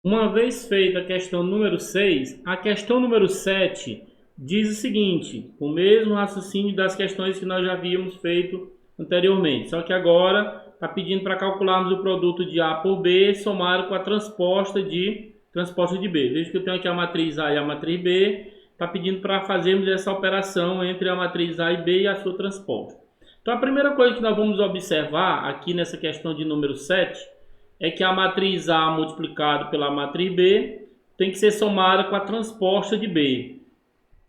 Uma vez feita a questão número 6, a questão número 7 diz o seguinte, o mesmo raciocínio das questões que nós já havíamos feito anteriormente, só que agora está pedindo para calcularmos o produto de A por B somado com a transposta de B. Veja que eu tenho aqui a matriz A e a matriz B, está pedindo para fazermos essa operação entre a matriz A e B e a sua transposta. Então a primeira coisa que nós vamos observar aqui nessa questão de número 7 é que a matriz A multiplicado pela matriz B tem que ser somada com a transposta de B.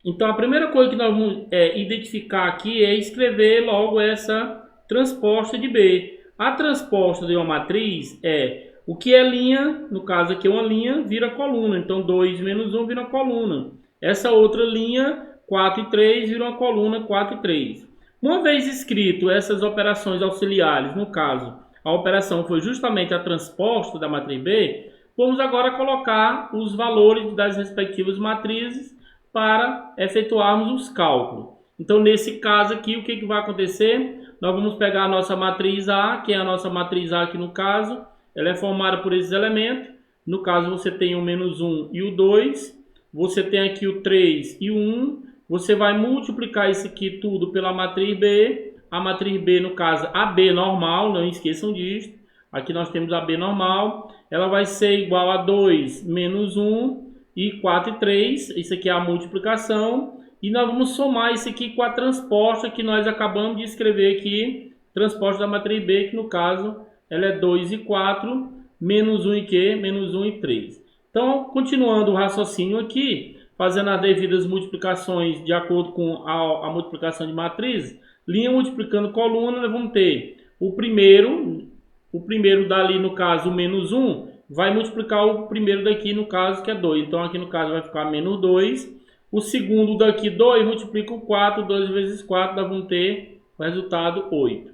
Então a primeira coisa que nós vamos identificar aqui é escrever logo essa transposta de B. A transposta de uma matriz é o que é linha, no caso aqui é uma linha, vira coluna. Então 2 menos 1 vira coluna. Essa outra linha, 4 e 3, vira uma coluna 4 e 3. Uma vez escrito essas operações auxiliares, no caso, a operação foi justamente a transposta da matriz B, vamos agora colocar os valores das respectivas matrizes para efetuarmos os cálculos. Então, nesse caso aqui, o que vai acontecer? Nós vamos pegar a nossa matriz A, que é a nossa matriz A aqui no caso, ela é formada por esses elementos. No caso, você tem o menos 1 e o 2, você tem aqui o 3 e o 1, você vai multiplicar isso aqui tudo pela matriz B, a matriz B, no caso, a B normal, não esqueçam disso, aqui nós temos a B normal, ela vai ser igual a 2 menos 1 e 4 e 3, isso aqui é a multiplicação, e nós vamos somar isso aqui com a transposta que nós acabamos de escrever aqui, transposta da matriz B, que no caso, ela é 2 e 4, menos 1 e quê? Menos 1 e 3. Então, continuando o raciocínio aqui, fazendo as devidas multiplicações de acordo com a multiplicação de matrizes, linha multiplicando coluna, nós vamos ter o primeiro dali, no caso, o menos 1, vai multiplicar o primeiro daqui, no caso, que é 2. Então, aqui no caso vai ficar menos 2. O segundo daqui, 2, multiplica o 4, 2 vezes 4, nós vamos ter o resultado 8.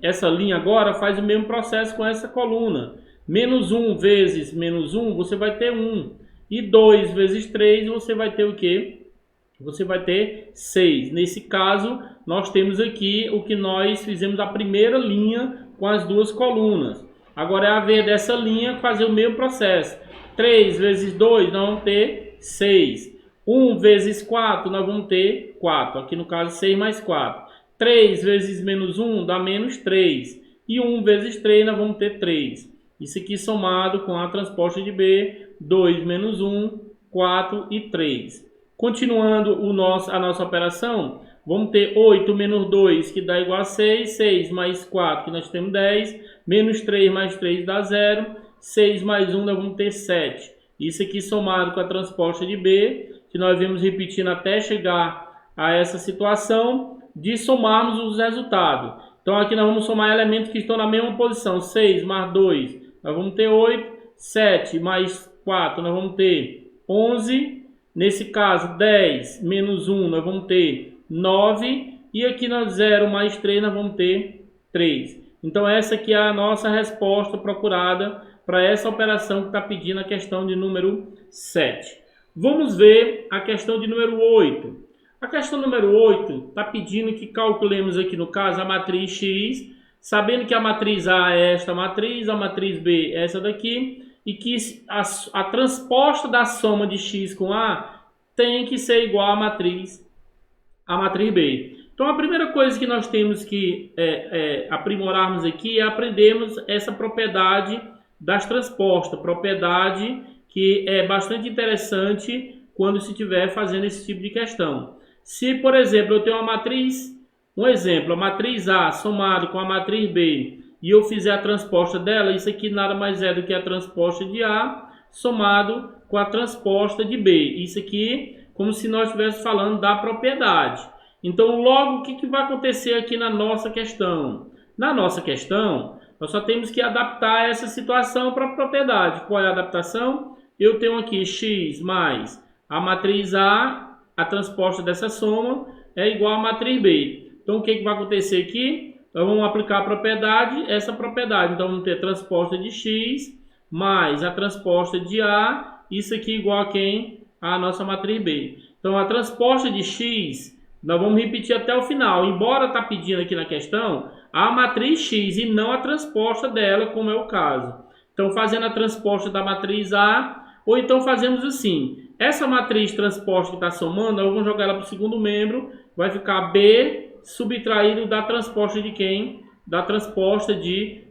Essa linha agora faz o mesmo processo com essa coluna. Menos 1 vezes menos 1, você vai ter 1. E 2 vezes 3, você vai ter o quê? Você vai ter 6. Nesse caso, nós temos aqui o que nós fizemos a primeira linha com as duas colunas. Agora é a vez dessa linha fazer o mesmo processo. 3 vezes 2, nós vamos ter 6. 1 vezes 4, nós vamos ter 4. Aqui no caso, 6 mais 4. 3 vezes menos 1 dá menos 3. E 1 vezes 3, nós vamos ter 3. Isso aqui somado com a transposta de B, 2 menos 1, 4 e 3. Continuando a nossa operação, vamos ter 8 menos 2, que dá igual a 6. 6 mais 4, que nós temos 10. Menos 3 mais 3 dá 0. 6 mais 1, nós vamos ter 7. Isso aqui somado com a transposta de B, que nós vamos repetindo até chegar a essa situação de somarmos os resultados. Então aqui nós vamos somar elementos que estão na mesma posição. 6 mais 2, nós vamos ter 8. 7 mais 4, nós vamos ter 11. Nesse caso, 10 menos 1, nós vamos ter 9. E aqui no 0 mais 3, nós vamos ter 3. Então essa aqui é a nossa resposta procurada para essa operação que está pedindo a questão de número 7. Vamos ver a questão de número 8. A questão número 8 está pedindo que calculemos aqui no caso a matriz X, sabendo que a matriz A é esta matriz, a matriz B é essa daqui, e que a transposta da soma de X com A tem que ser igual à matriz B. Então a primeira coisa que nós temos que aprimorarmos aqui é aprendermos essa propriedade das transpostas, propriedade que é bastante interessante quando se estiver fazendo esse tipo de questão. Se, por exemplo, eu tenho uma matriz, a matriz A somado com a matriz B, e eu fizer a transposta dela, isso aqui nada mais é do que a transposta de A somado com a transposta de B. Isso aqui como se nós estivéssemos falando da propriedade. Então, logo, o que vai acontecer aqui na nossa questão? Na nossa questão, nós só temos que adaptar essa situação para a propriedade. Qual é a adaptação? Eu tenho aqui x mais a matriz A, a transposta dessa soma, é igual a matriz B. Então, o que vai acontecer aqui? Nós vamos aplicar a propriedade, essa propriedade. Então, vamos ter transposta de x mais a transposta de A, isso aqui igual a quem? A nossa matriz B. Então, a transposta de x, nós vamos repetir até o final. Embora está pedindo aqui na questão a matriz x e não a transposta dela, como é o caso. Então, fazendo a transposta da matriz A, ou então fazemos assim, essa matriz transposta que está somando, nós vamos jogar ela para o segundo membro, vai ficar B subtraído da transposta de quem? Da transposta de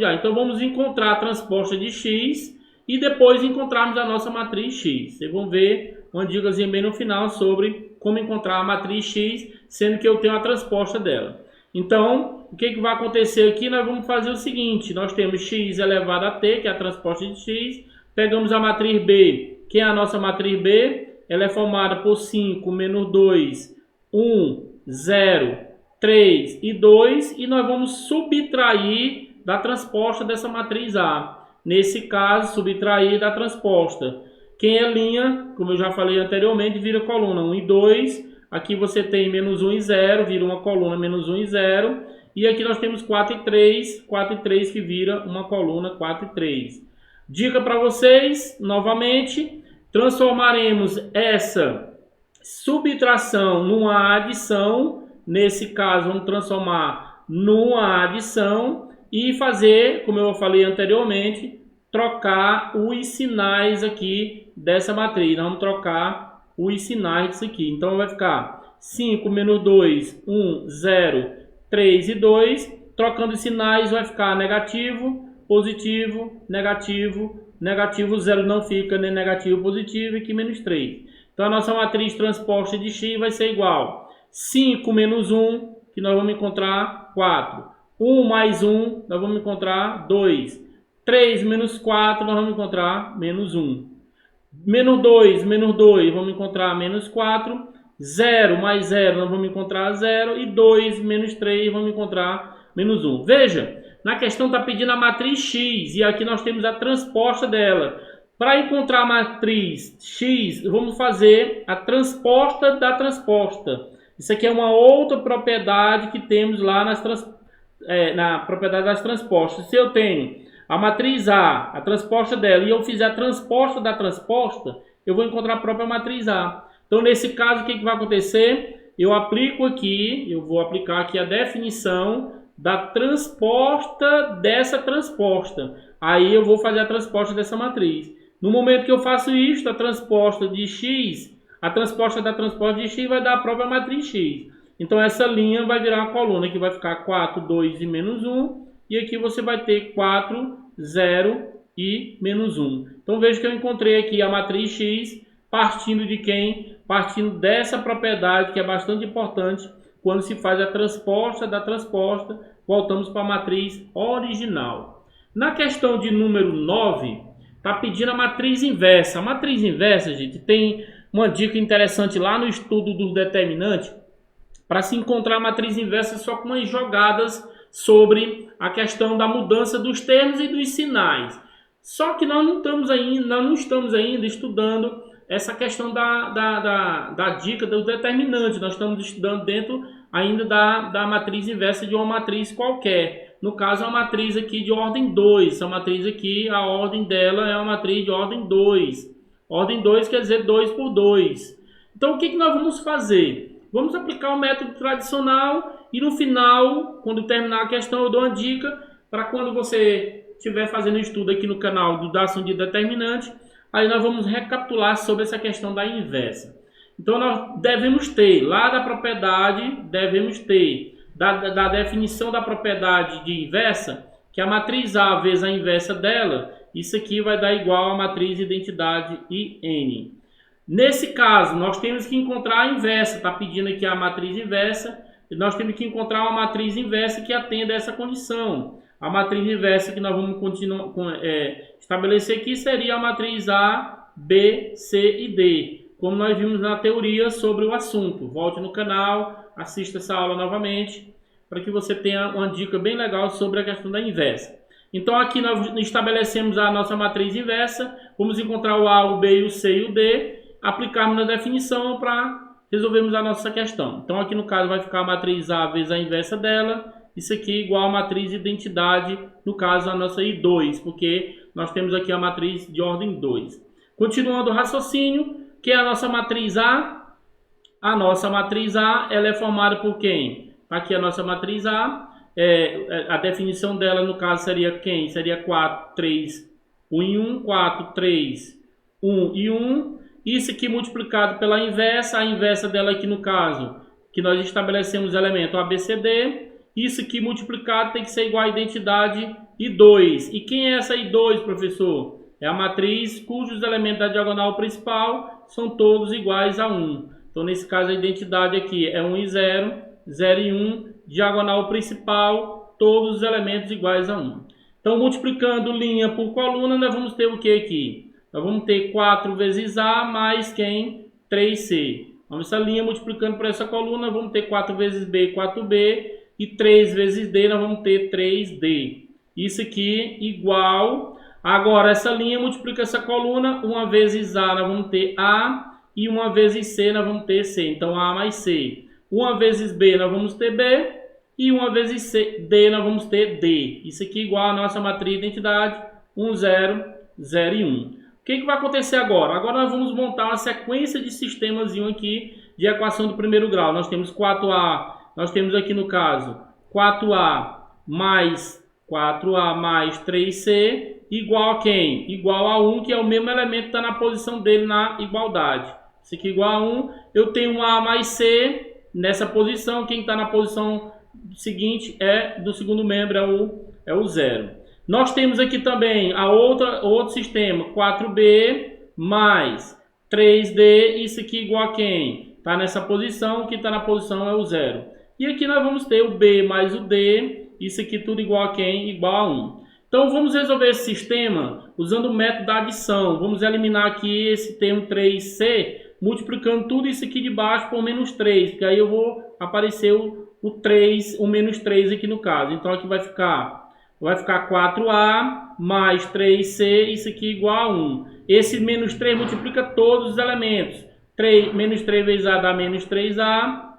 A. Então, vamos encontrar a transposta de X e depois encontrarmos a nossa matriz X. Vocês vão ver uma dicasinha bem no final sobre como encontrar a matriz X, sendo que eu tenho a transposta dela. Então, o que vai acontecer aqui? Nós vamos fazer o seguinte, nós temos x elevado a t, que é a transposta de x, pegamos a matriz B, que é a nossa matriz B, ela é formada por 5, menos 2, 1, 0, 3 e 2, e nós vamos subtrair da transposta dessa matriz A. Nesse caso, subtrair da transposta. Quem é linha, como eu já falei anteriormente, vira coluna 1 e 2. Aqui você tem menos 1 e 0, vira uma coluna menos 1 e 0. E aqui nós temos 4 e 3, 4 e 3 que vira uma coluna 4 e 3. Dica para vocês, novamente, transformaremos essa subtração numa adição. Nesse caso, vamos transformar numa adição e fazer, como eu falei anteriormente, trocar os sinais aqui dessa matriz. Nós vamos trocar os sinais disso aqui. Então, vai ficar 5 menos 2, 1, 0, 3 e 2. Trocando os sinais, vai ficar negativo, positivo, negativo, negativo. 0 não fica nem negativo, positivo. E aqui menos 3. Então, a nossa matriz transposta de x vai ser igual 5 menos 1, que nós vamos encontrar 4. 1 mais 1, nós vamos encontrar 2. 3 menos 4, nós vamos encontrar menos 1. Menos 2, vamos encontrar menos 4. 0 mais 0, nós vamos encontrar 0. E 2 menos 3, vamos encontrar menos 1. Veja, na questão está pedindo a matriz x, e aqui nós temos a transposta dela. Para encontrar a matriz x, vamos fazer a transposta da transposta. Isso aqui é uma outra propriedade que temos lá na propriedade das transpostas. Se eu tenho a matriz A, a transposta dela, e eu fizer a transposta da transposta, eu vou encontrar a própria matriz A. Então, nesse caso, o que vai acontecer? Eu vou aplicar aqui a definição da transposta dessa transposta. Aí eu vou fazer a transposta dessa matriz. No momento que eu faço isso, a transposta de x, a transposta da transposta de x vai dar a própria matriz x. Então, essa linha vai virar uma coluna que vai ficar 4, 2 e menos 1. E aqui você vai ter 4, 0 e menos 1. Então, veja que eu encontrei aqui a matriz x partindo de quem? Partindo dessa propriedade que é bastante importante quando se faz a transposta da transposta. Voltamos para a matriz original. Na questão de número 9, está pedindo a matriz inversa. A matriz inversa, gente, tem uma dica interessante lá no estudo dos determinantes para se encontrar a matriz inversa só com umas jogadas sobre a questão da mudança dos termos e dos sinais. Só que nós não estamos ainda estudando essa questão da dica dos determinantes. Nós estamos estudando dentro ainda da matriz inversa de uma matriz qualquer. No caso, a matriz aqui de ordem 2. Essa matriz aqui, a ordem dela é uma matriz de ordem 2. Ordem 2 quer dizer 2 por 2. Então, o que nós vamos fazer? Vamos aplicar o método tradicional e no final, quando terminar a questão, eu dou uma dica para quando você estiver fazendo estudo aqui no canal do Dação de Determinante, aí nós vamos recapitular sobre essa questão da inversa. Então, nós devemos ter, lá da propriedade, da definição da propriedade de inversa, que a matriz A vezes a inversa dela, isso aqui vai dar igual a matriz identidade IN. Nesse caso, nós temos que encontrar a inversa. Está pedindo aqui a matriz inversa. Nós temos que encontrar uma matriz inversa que atenda a essa condição. A matriz inversa que nós vamos estabelecer aqui seria a matriz A, B, C e D. Como nós vimos na teoria sobre o assunto. Volte no canal, assista essa aula novamente, para que você tenha uma dica bem legal sobre a questão da inversa. Então aqui nós estabelecemos a nossa matriz inversa. Vamos encontrar o A, o B, o C e o D. Aplicarmos na definição para resolvermos a nossa questão. Então, aqui no caso vai ficar a matriz A vezes a inversa dela. Isso aqui igual a matriz identidade, no caso a nossa I2, porque nós temos aqui a matriz de ordem 2. Continuando o raciocínio, que é a nossa matriz A nossa matriz A, ela é formada por quem? Aqui a nossa matriz A. a definição dela no caso seria quem? Seria 4, 3, 1 e 1, 4, 3, 1 e 1. Isso aqui multiplicado pela inversa, a inversa dela aqui no caso, que nós estabelecemos o elemento ABCD. Isso aqui multiplicado tem que ser igual a identidade I2. E quem é essa I2, professor? É a matriz cujos elementos da diagonal principal são todos iguais a 1. Então, nesse caso, a identidade aqui é 1 e 0, 0 e 1, diagonal principal, todos os elementos iguais a 1. Então, multiplicando linha por coluna, nós vamos ter o que aqui? Nós vamos ter 4 vezes A mais quem? 3C. Então, essa linha multiplicando por essa coluna, nós vamos ter 4 vezes B, 4B, e 3 vezes D, nós vamos ter 3D. Isso aqui igual. Agora, essa linha multiplica essa coluna, 1 vezes A, nós vamos ter A, e 1 vezes C, nós vamos ter C. Então, A mais C. 1 vezes B, nós vamos ter B, e 1 vezes D, nós vamos ter D. Isso aqui igual a nossa matriz de identidade, 1, 0, 0 e 1. O que vai acontecer agora? Agora nós vamos montar uma sequência de sistemazinho aqui de equação do primeiro grau. Nós temos 4A, nós temos aqui no caso 4A mais 3C igual a quem? Igual a 1, que é o mesmo elemento que está na posição dele na igualdade. Isso aqui igual a 1. Eu tenho A mais C nessa posição. Quem está na posição seguinte do segundo membro é o 0. Nós temos aqui também outro sistema, 4B mais 3D. Isso aqui igual a quem? Está nessa posição. Quem está na posição é o 0. E aqui nós vamos ter o B mais o D. Isso aqui tudo igual a quem? Igual a 1. Então, vamos resolver esse sistema usando o método da adição. Vamos eliminar aqui esse termo 3C, multiplicando tudo isso aqui de baixo por menos 3, porque aí eu vou aparecer o menos 3 aqui no caso. Então, aqui vai ficar 4A mais 3C, isso aqui igual a 1. Esse menos 3 multiplica todos os elementos. Menos 3 vezes A dá menos 3A,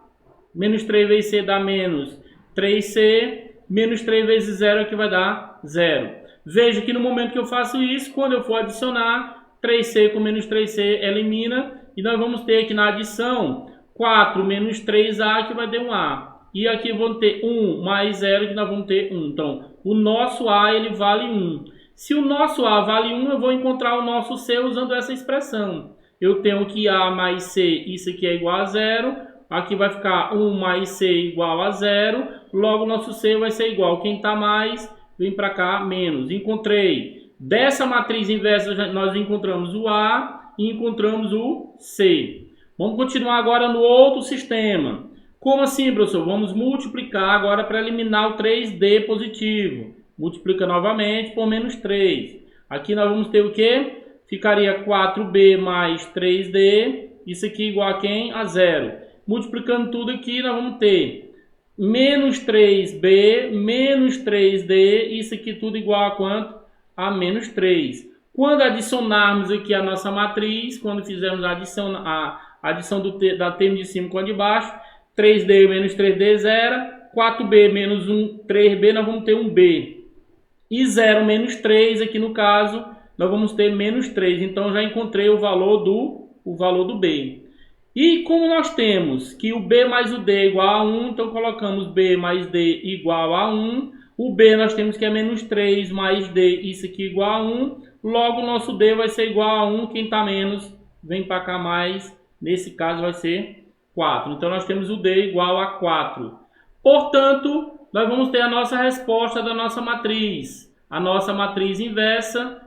menos 3 vezes C dá menos 3C, menos 3 vezes 0 aqui vai dar 0. Veja que no momento que eu faço isso, quando eu for adicionar, 3C com menos 3C elimina. E nós vamos ter aqui na adição 4 menos 3A que vai dar 1A. E aqui vamos ter 1 mais 0 que nós vamos ter 1. Então, o nosso A ele vale 1. Se o nosso A vale 1, eu vou encontrar o nosso C usando essa expressão. Eu tenho que A mais C, isso aqui é igual a 0. Aqui vai ficar 1 mais C igual a 0. Logo, nosso C vai ser igual. Quem está mais, vem para cá, menos. Encontrei. Dessa matriz inversa, nós encontramos o A e encontramos o C. Vamos continuar agora no outro sistema. Como assim, professor? Vamos multiplicar agora para eliminar o 3D positivo. Multiplica novamente por menos 3. Aqui nós vamos ter o quê? Ficaria 4B mais 3D. Isso aqui igual a quem? A 0. Multiplicando tudo aqui, nós vamos ter menos 3B, menos 3D, isso aqui tudo igual a quanto? A menos 3. Quando adicionarmos aqui a nossa matriz, quando fizermos a adição da termo de cima com a de baixo, 3D menos 3D, 0, 4B menos 3B, nós vamos ter 1B. E 0 menos 3, aqui no caso, nós vamos ter menos 3. Então, já encontrei o valor do B. E como nós temos que o B mais o D é igual a 1, então colocamos B mais D igual a 1. O B nós temos que é menos 3 mais D, isso aqui igual a 1. Logo, o nosso D vai ser igual a 1. Quem está menos, vem para cá mais. Nesse caso, vai ser 4. Então, nós temos o D igual a 4. Portanto, nós vamos ter a nossa resposta da nossa matriz. A nossa matriz inversa,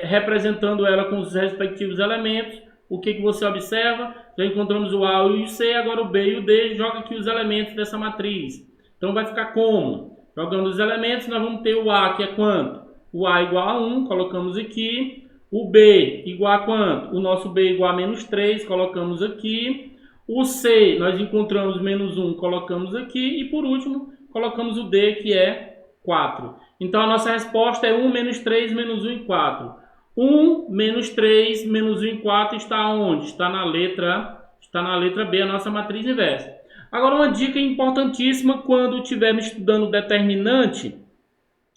representando ela com os respectivos elementos. O que você observa? Já encontramos o A e o C, agora o B e o D. Joga aqui os elementos dessa matriz. Então, vai ficar como? Jogando os elementos, nós vamos ter o A, que é quanto? O A igual a 1, colocamos aqui. O B igual a quanto? O nosso B igual a menos 3, colocamos aqui. O C, nós encontramos menos 1, colocamos aqui. E, por último, colocamos o D, que é 4. Então, a nossa resposta é 1, menos 3, menos 1 e 4. 1, menos 3, menos 1 e 4 está onde? Está na letra B, a nossa matriz inversa. Agora, uma dica importantíssima quando estivermos estudando determinante.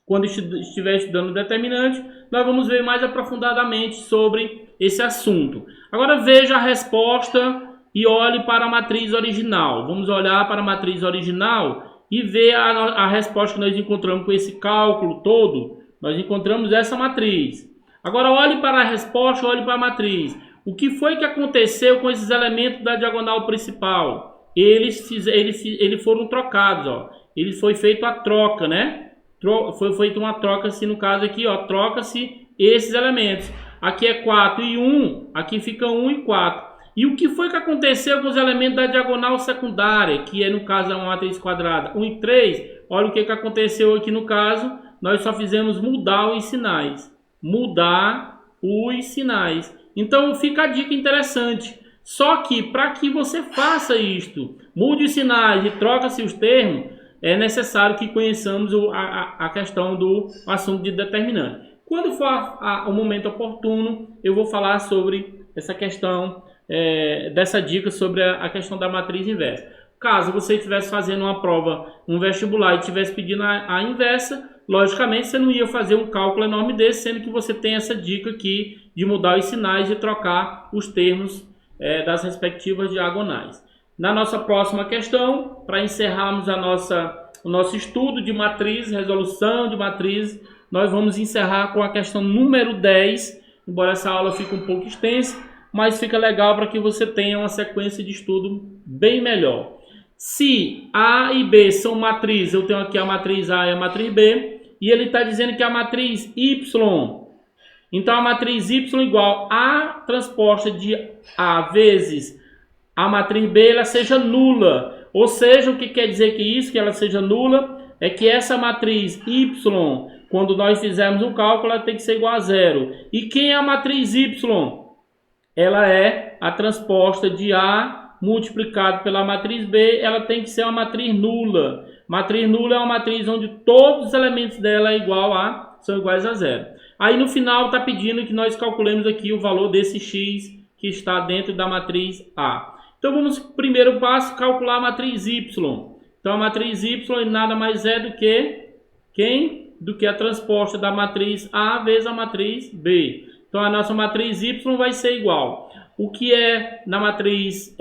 Quando estiver estudando determinante, nós vamos ver mais aprofundadamente sobre esse assunto. Agora, veja a resposta e olhe para a matriz original. Vamos olhar para a matriz original e ver a resposta que nós encontramos com esse cálculo todo. Nós encontramos essa matriz. Agora olhe para a resposta, olhe para a matriz. O que foi que aconteceu com esses elementos da diagonal principal? Eles foram trocados, ó. Ele foi feita a troca, né? Foi feita uma troca, assim, no caso aqui, ó, troca-se esses elementos. Aqui é 4 e 1, aqui fica 1 e 4. E o que foi que aconteceu com os elementos da diagonal secundária, que é no caso uma matriz quadrada? 1 e 3, olha o que aconteceu aqui no caso, nós só fizemos mudar os sinais. Mudar os sinais. Então fica a dica interessante. Só que para que você faça isto, mude os sinais e troca-se os termos, é necessário que conheçamos a questão do assunto de determinante. Quando for o momento oportuno, eu vou falar sobre essa questão, dessa dica sobre a questão da matriz inversa. Caso você estivesse fazendo uma prova, um vestibular e estivesse pedindo a inversa, logicamente você não ia fazer um cálculo enorme desse, sendo que você tem essa dica aqui de mudar os sinais e trocar os termos das respectivas diagonais. Na nossa próxima questão, para encerrarmos o nosso estudo de matriz, resolução de matriz, nós vamos encerrar com a questão número 10, embora essa aula fique um pouco extensa, mas fica legal para que você tenha uma sequência de estudo bem melhor. Se A e B são matrizes, eu tenho aqui a matriz A e a matriz B, e ele está dizendo que a matriz Y, então a matriz Y igual a transposta de A vezes a matriz B, ela seja nula. Ou seja, o que quer dizer que ela seja nula, é que essa matriz Y, quando nós fizermos o cálculo, ela tem que ser igual a zero. E quem é a matriz Y? Ela é a transposta de A multiplicado pela matriz B, ela tem que ser uma matriz nula. Matriz nula é uma matriz onde todos os elementos dela são iguais a zero. Aí no final está pedindo que nós calculemos aqui o valor desse x que está dentro da matriz A. Então vamos, primeiro passo, calcular a matriz Y. Então a matriz Y nada mais é do que do que a transposta da matriz A vezes a matriz B. Então a nossa matriz Y vai ser igual. O que é na matriz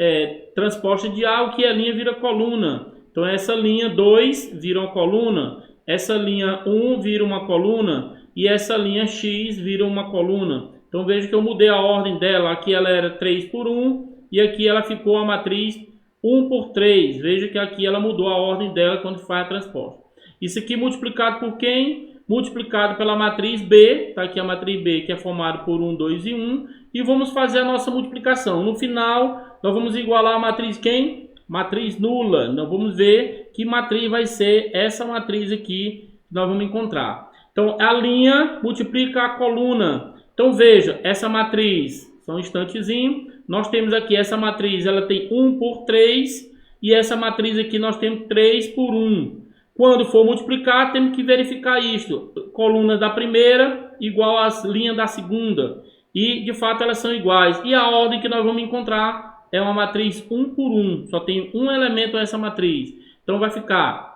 transposta de A, o que é linha vira coluna. Então essa linha 2 vira uma coluna, essa linha 1 vira uma coluna e essa linha X vira uma coluna. Então veja que eu mudei a ordem dela. Aqui ela era 3 por 1 e aqui ela ficou a matriz 1 por 3. Veja que aqui ela mudou a ordem dela quando faz a transposta. Isso aqui multiplicado por quem? Multiplicado pela matriz B. Está aqui a matriz B, que é formada por 1, 2 e 1. E vamos fazer a nossa multiplicação. No final, nós vamos igualar a matriz quem? Matriz nula. Nós vamos ver que matriz vai ser essa matriz aqui que nós vamos encontrar. Então, a linha multiplica a coluna. Então, veja, essa matriz, só um instantezinho, nós temos aqui essa matriz, ela tem 1 por 3, e essa matriz aqui nós temos 3 por 1. Quando for multiplicar, temos que verificar isto. Coluna da primeira igual às linhas da segunda. E, de fato, elas são iguais. E a ordem que nós vamos encontrar é uma matriz 1 por 1. Só tem um elemento nessa matriz. Então, vai ficar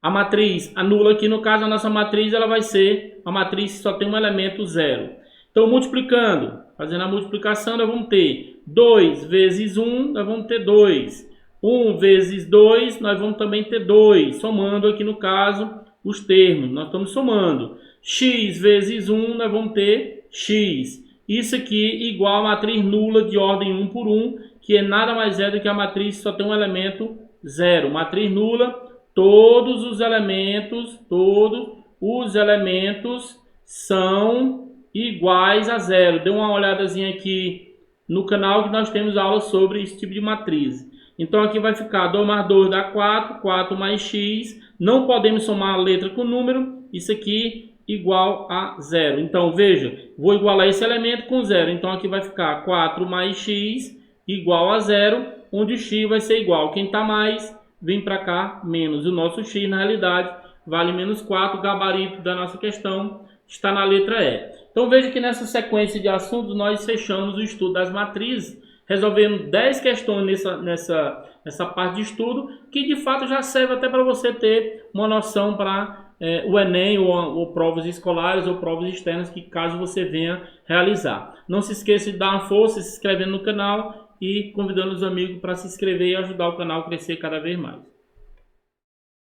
a matriz, a nula aqui, no caso, a nossa matriz, ela vai ser a matriz que só tem um elemento 0. Então, multiplicando, fazendo a multiplicação, nós vamos ter 2 vezes 1, nós vamos ter 2. 1 vezes 2, nós vamos também ter 2. Somando aqui, no caso, os termos. Nós estamos somando. X vezes 1, nós vamos ter x. Isso aqui igual a matriz nula de ordem 1 por 1, que é nada mais é do que a matriz que só tem um elemento 0. Matriz nula, todos os elementos são iguais a 0. Dê uma olhadazinha aqui no canal que nós temos aula sobre esse tipo de matriz. Então aqui vai ficar 2 mais 2 dá 4, 4 mais x. Não podemos somar a letra com número. Isso aqui igual a 0. Então veja, vou igualar esse elemento com 0. Então aqui vai ficar 4 mais x igual a 0, onde o x vai ser igual. Quem está mais, vem para cá, menos. O nosso x, na realidade, vale menos 4. O gabarito da nossa questão está na letra E. Então veja que nessa sequência de assuntos nós fechamos o estudo das matrizes, resolvendo 10 questões nessa parte de estudo, que de fato já serve até para você ter uma noção para o Enem ou provas escolares ou provas externas que caso você venha realizar. Não se esqueça de dar uma força, se inscrevendo no canal e convidando os amigos para se inscrever e ajudar o canal a crescer cada vez mais.